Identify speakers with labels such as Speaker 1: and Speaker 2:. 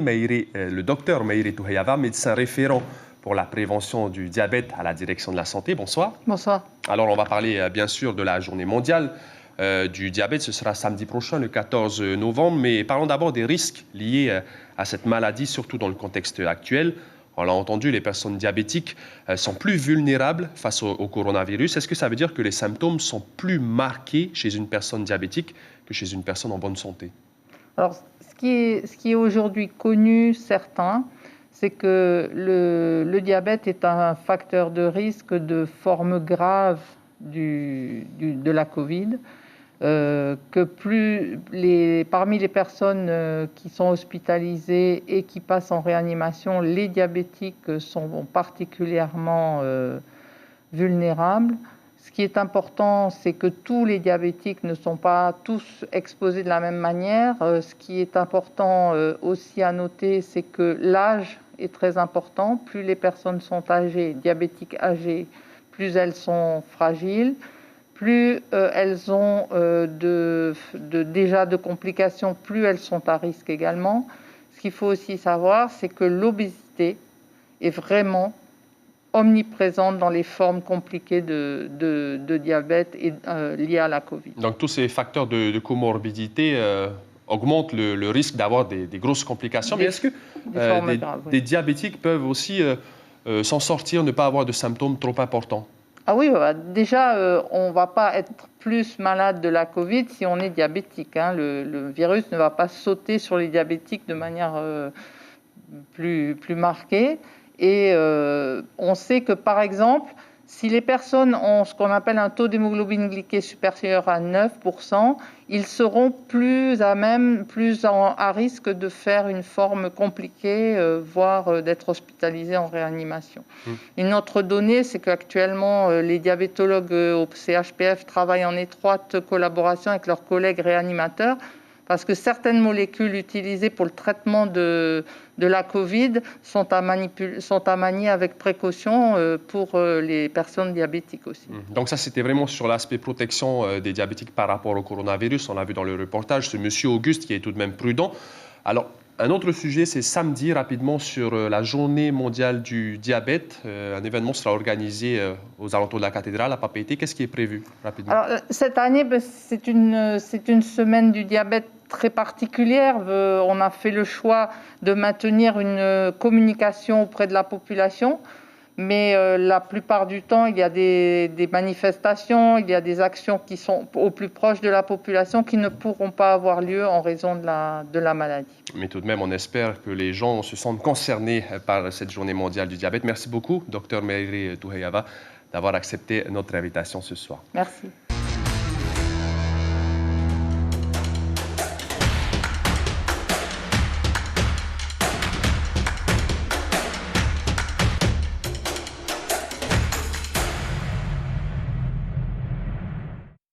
Speaker 1: Le docteur Meïri Touheyava, médecin référent pour la prévention du diabète à la direction de la santé. Bonsoir.
Speaker 2: Bonsoir.
Speaker 1: Alors, on va parler bien sûr de la journée mondiale du diabète. Ce sera samedi prochain, le 14 novembre. Mais parlons d'abord des risques liés à cette maladie, surtout dans le contexte actuel. On l'a entendu, les personnes diabétiques sont plus vulnérables face au coronavirus. Est-ce que ça veut dire que les symptômes sont plus marqués chez une personne diabétique que chez une personne en bonne santé?
Speaker 2: Alors, ce qui est aujourd'hui connu, certain, c'est que le diabète est un facteur de risque de forme grave de la Covid, parmi les personnes qui sont hospitalisées et qui passent en réanimation, les diabétiques sont particulièrement vulnérables. Ce qui est important, c'est que tous les diabétiques ne sont pas tous exposés de la même manière. Ce qui est important aussi à noter, c'est que l'âge est très important. Plus les personnes sont âgées, diabétiques âgées, plus elles sont fragiles, plus elles ont déjà de complications, plus elles sont à risque également. Ce qu'il faut aussi savoir, c'est que l'obésité est vraiment omniprésente dans les formes compliquées de diabète liées à la Covid.
Speaker 1: Donc, tous ces facteurs de comorbidité augmentent le risque d'avoir des grosses complications. Mais est-ce que des diabétiques peuvent aussi s'en sortir, ne pas avoir de symptômes trop importants?
Speaker 2: Ah oui, déjà, on ne va pas être plus malade de la Covid si on est diabétique. Le virus ne va pas sauter sur les diabétiques de manière plus marquée. Et on sait que, par exemple, si les personnes ont ce qu'on appelle un taux d'hémoglobine glyquée supérieur à 9%, ils seront plus à risque de faire une forme compliquée, voire d'être hospitalisés en réanimation. Une autre donnée, c'est qu'actuellement, les diabétologues au CHPF travaillent en étroite collaboration avec leurs collègues réanimateurs, parce que certaines molécules utilisées pour le traitement de la Covid sont à manier avec précaution pour les personnes diabétiques aussi.
Speaker 1: Donc ça, c'était vraiment sur l'aspect protection des diabétiques par rapport au coronavirus. On l'a vu dans le reportage, ce monsieur Auguste qui est tout de même prudent. Alors, un autre sujet, c'est samedi, rapidement, sur la journée mondiale du diabète. Un événement sera organisé aux alentours de la cathédrale à Papeete. Qu'est-ce qui est prévu, rapidement?
Speaker 2: Alors, cette année, c'est une semaine du diabète très particulière. On a fait le choix de maintenir une communication auprès de la population, mais la plupart du temps, il y a des manifestations, il y a des actions qui sont au plus proche de la population qui ne pourront pas avoir lieu en raison de la maladie.
Speaker 1: Mais tout de même, on espère que les gens se sentent concernés par cette journée mondiale du diabète. Merci beaucoup, Dr Meïri Touheyava, d'avoir accepté notre invitation ce soir.
Speaker 2: Merci.